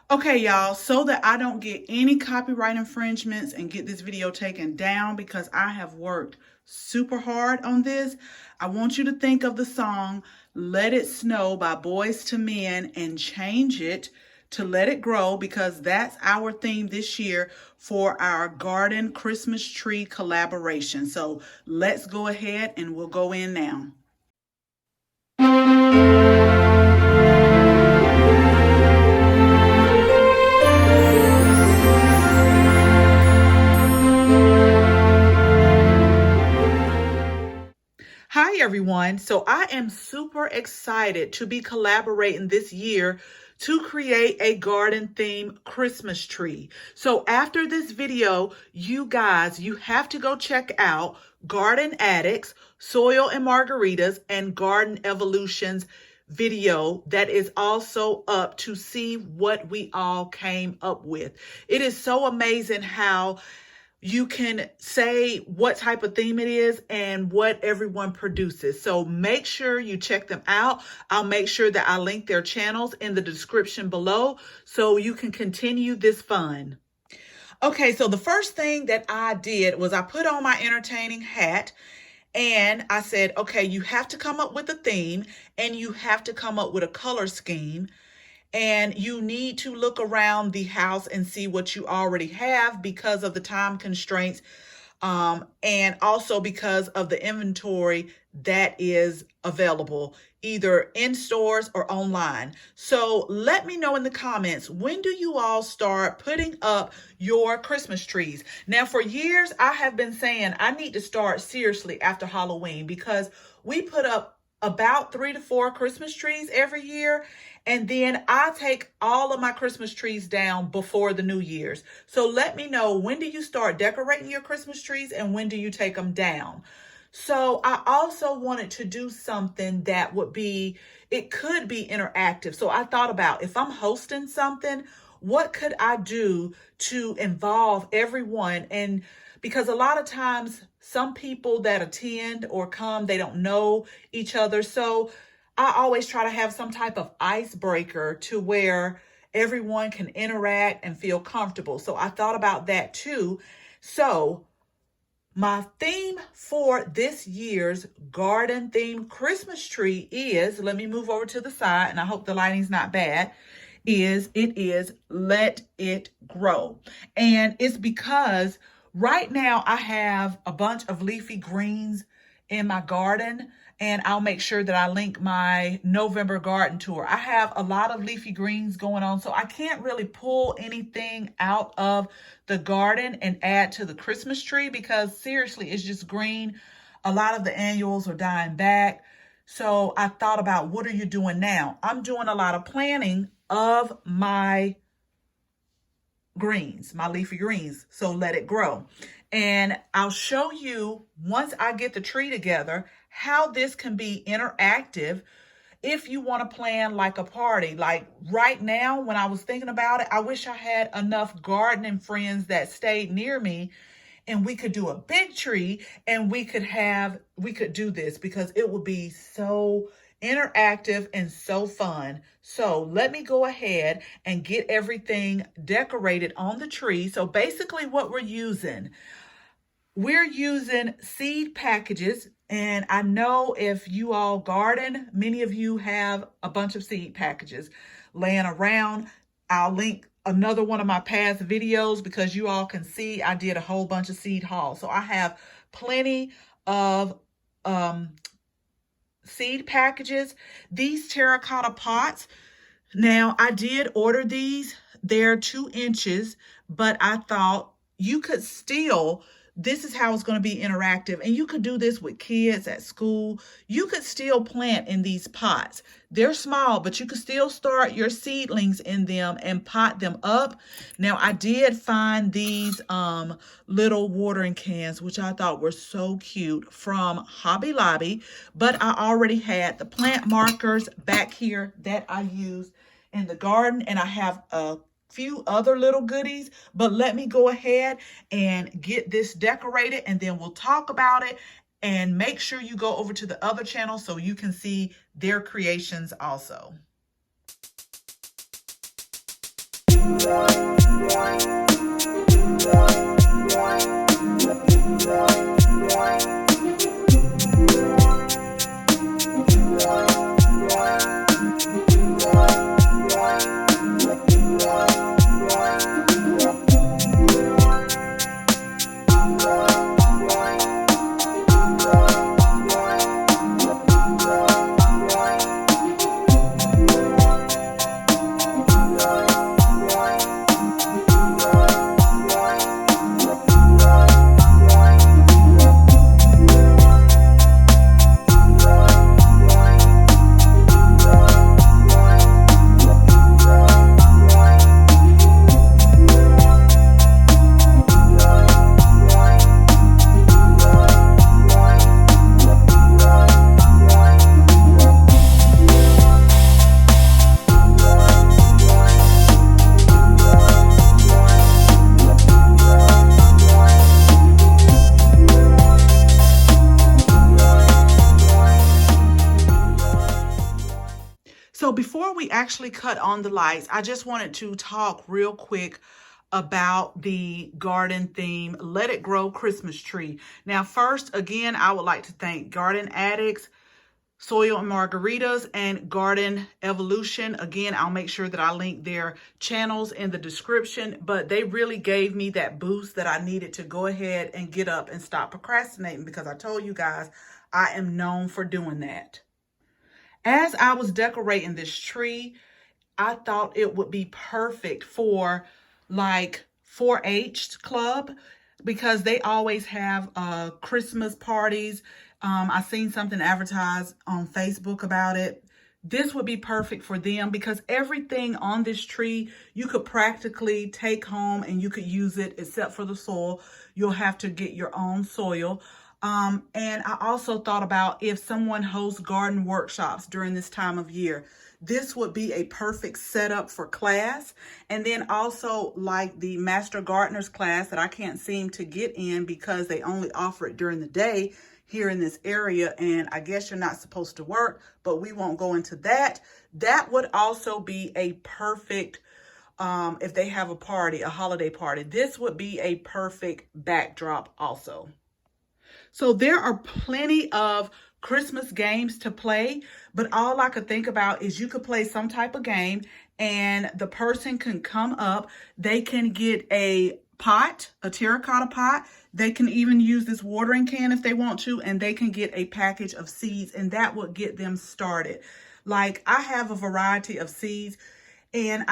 Okay, y'all, so that I don't get any copyright infringements and get this video taken down because I have worked super hard on this, I want you to think of the song Let It Snow by Boyz II Men and change it to Let It Grow because that's our theme this year for our garden Christmas tree collaboration. So let's go ahead and we'll go in now. Hi, everyone. So I am super excited to be collaborating this year to create a garden theme Christmas tree. So after this video, you have to go check out Garden Addicts, Soil and Margaritas, and Garden Evolutions video that is also up to see what we all came up with. It is so amazing how you can say what type of theme it is and what everyone produces. So make sure you check them out. I'll make sure that I link their channels in the description below so you can continue this fun. Okay, so the first thing that I did was I put on my entertaining hat and I said, okay, you have to come up with a theme and you have to come up with a color scheme. And you need to look around the house and see what you already have because of the time constraints and also because of the inventory that is available either in stores or online. So let me know in the comments, when do you all start putting up your Christmas trees? Now, for years, I have been saying I need to start seriously after Halloween because we put up about 3 to 4 Christmas trees every year. And then I take all of my Christmas trees down before the New Year's. So let me know, when do you start decorating your Christmas trees and when do you take them down? So I also wanted to do something that it could be interactive. So I thought about, if I'm hosting something, what could I do to involve everyone? And because a lot of times some people that attend or come, they don't know each other. So I always try to have some type of icebreaker to where everyone can interact and feel comfortable. So I thought about that too. So my theme for this year's garden themed Christmas tree is, let me move over to the side and I hope the lighting's not bad, it is Let It Grow. And it's because right now I have a bunch of leafy greens in my garden, and I'll make sure that I link my November garden tour. I have a lot of leafy greens going on, so I can't really pull anything out of the garden and add to the Christmas tree because seriously, it's just green. A lot of the annuals are dying back. So I thought about, what are you doing now? I'm doing a lot of planting of my greens, my leafy greens. So let it grow. And I'll show you, once I get the tree together, how this can be interactive if you want to plan like a party. Like right now, when I was thinking about it, I wish I had enough gardening friends that stayed near me and we could do a big tree and we could do this because it would be so interactive and so fun. So let me go ahead and get everything decorated on the tree. So basically what we're using seed packages. And I know if you all garden, many of you have a bunch of seed packages laying around. I'll link another one of my past videos because you all can see I did a whole bunch of seed hauls. So I have plenty of seed packages. These terracotta pots, now I did order these. They're 2 inches, but I thought you could still, this is how it's going to be interactive. And you could do this with kids at school. You could still plant in these pots. They're small, but you could still start your seedlings in them and pot them up. Now, I did find these little watering cans, which I thought were so cute, from Hobby Lobby, but I already had the plant markers back here that I used in the garden, and I have a few other little goodies, but let me go ahead and get this decorated and then we'll talk about it. And make sure you go over to the other channel so you can see their creations also. So before we actually cut on the lights, I just wanted to talk real quick about the garden theme Let It Grow Christmas tree. Now, first, again, I would like to thank Garden Addicts, Soil and Margaritas, and Garden Evolution. Again, I'll make sure that I link their channels in the description, but they really gave me that boost that I needed to go ahead and get up and stop procrastinating, because I told you guys I am known for doing that. As I was decorating this tree, I thought it would be perfect for like 4-H club, because they always have Christmas parties. I seen something advertised on Facebook about it. This would be perfect for them, because everything on this tree you could practically take home and you could use it, except for the soil. You'll have to get your own soil. And I also thought about if someone hosts garden workshops during this time of year, this would be a perfect setup for class. And then also like the Master Gardeners class that I can't seem to get in because they only offer it during the day here in this area. And I guess you're not supposed to work, but we won't go into that. That would also be a perfect, if they have a party, a holiday party, this would be a perfect backdrop also. So there are plenty of Christmas games to play, but all I could think about is you could play some type of game and the person can come up. They can get a pot, a terracotta pot. They can even use this watering can if they want to, and they can get a package of seeds, and that would get them started. Like, I have a variety of seeds, and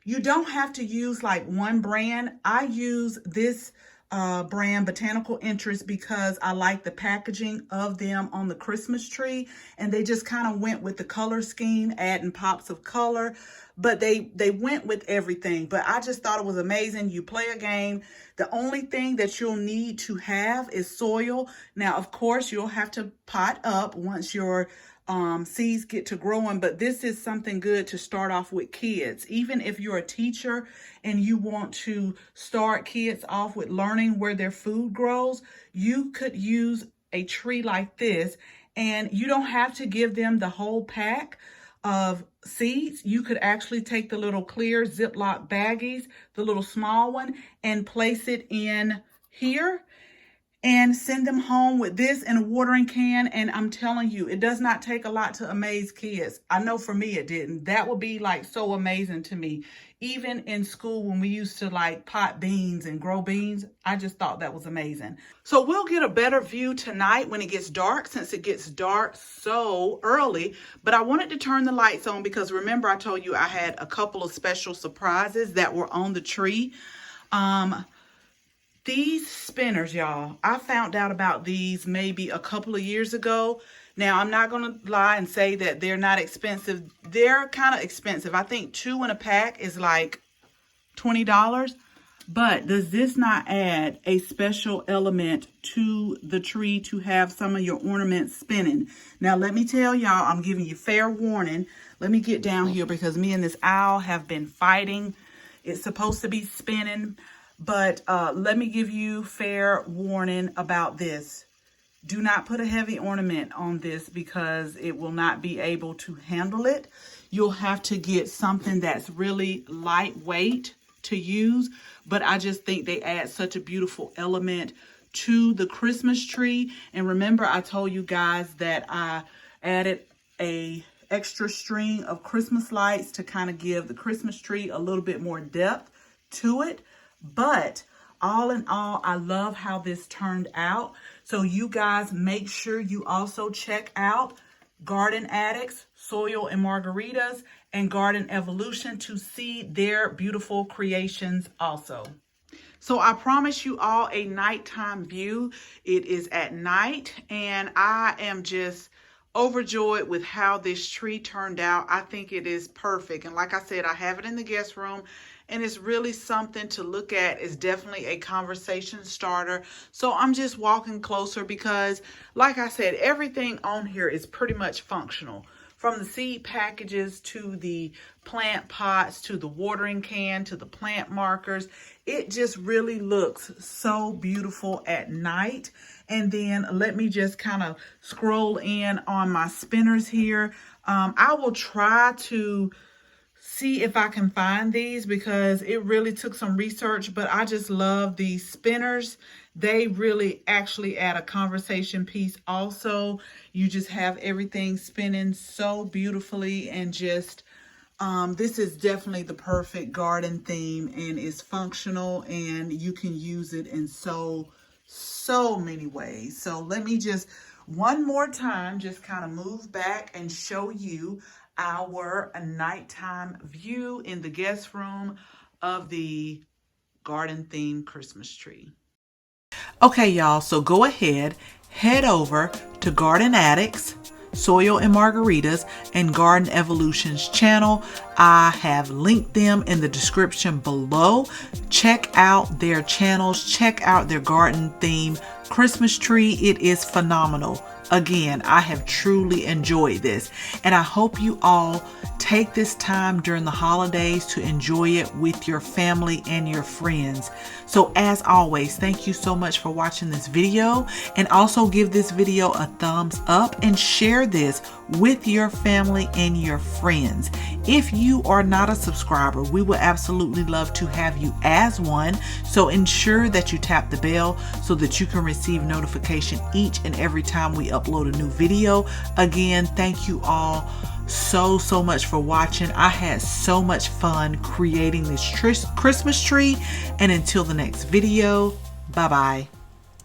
you don't have to use like one brand. I use this brand, Botanical Interest, because I like the packaging of them on the Christmas tree, and they just kind of went with the color scheme, adding pops of color, but they went with everything. But I just thought it was amazing. You play a game. The only thing that you'll need to have is soil. Now, of course, you'll have to pot up once your seeds get to growing, but this is something good to start off with kids. Even if you're a teacher and you want to start kids off with learning where their food grows, you could use a tree like this, and you don't have to give them the whole pack of seeds. You could actually take the little clear Ziploc baggies, the little small one, and place it in here and send them home with this in a watering can. And I'm telling you, it does not take a lot to amaze kids. I know for me it didn't. That would be like so amazing to me. Even in school when we used to like pot beans and grow beans, I just thought that was amazing. So we'll get a better view tonight when it gets dark, since it gets dark so early. But I wanted to turn the lights on because remember I told you I had a couple of special surprises that were on the tree. These spinners, y'all, I found out about these maybe a couple of years ago. Now, I'm not going to lie and say that they're not expensive. They're kind of expensive. I think 2 in a pack is like $20. But does this not add a special element to the tree to have some of your ornaments spinning? Now, let me tell y'all, I'm giving you fair warning. Let me get down here because me and this owl have been fighting. It's supposed to be spinning. But let me give you fair warning about this. Do not put a heavy ornament on this because it will not be able to handle it. You'll have to get something that's really lightweight to use, but I just think they add such a beautiful element to the Christmas tree. And remember, I told you guys that I added a extra string of Christmas lights to kind of give the Christmas tree a little bit more depth to it. But all in all, I love how this turned out. So you guys make sure you also check out Garden Addicts, Soil and Margaritas, and Garden Evolution to see their beautiful creations also. So I promise you all a nighttime view. It is at night, and I am just overjoyed with how this tree turned out. I think it is perfect. And like I said, I have it in the guest room, and it's really something to look at. It's definitely a conversation starter. So I'm just walking closer because, like I said, everything on here is pretty much functional. From the seed packages to the plant pots to the watering can to the plant markers. It just really looks so beautiful at night. And then let me just kind of scroll in on my spinners here. I will try to see if I can find these because it really took some research, but I just love these spinners. They really actually add a conversation piece also. You just have everything spinning so beautifully, and just this is definitely the perfect garden theme, and is functional, and you can use it in so many ways. So let me just one more time just kind of move back and show you our nighttime view in the guest room of the garden themed Christmas tree. Okay, y'all, so go ahead, head over to Garden Addicts, Soil and Margaritas, and Garden Evolution's channel. I have linked them in the description below. Check out their channels, check out their garden theme Christmas tree. It is phenomenal. Again, I have truly enjoyed this, and I hope you all take this time during the holidays to enjoy it with your family and your friends. So as always, thank you so much for watching this video, and also give this video a thumbs up and share this with your family and your friends. If you are not a subscriber, we would absolutely love to have you as one. So ensure that you tap the bell so that you can receive notification each and every time we upload a new video. Again, thank you all so much for watching. I had so much fun creating this Christmas tree, and until the next video, bye bye.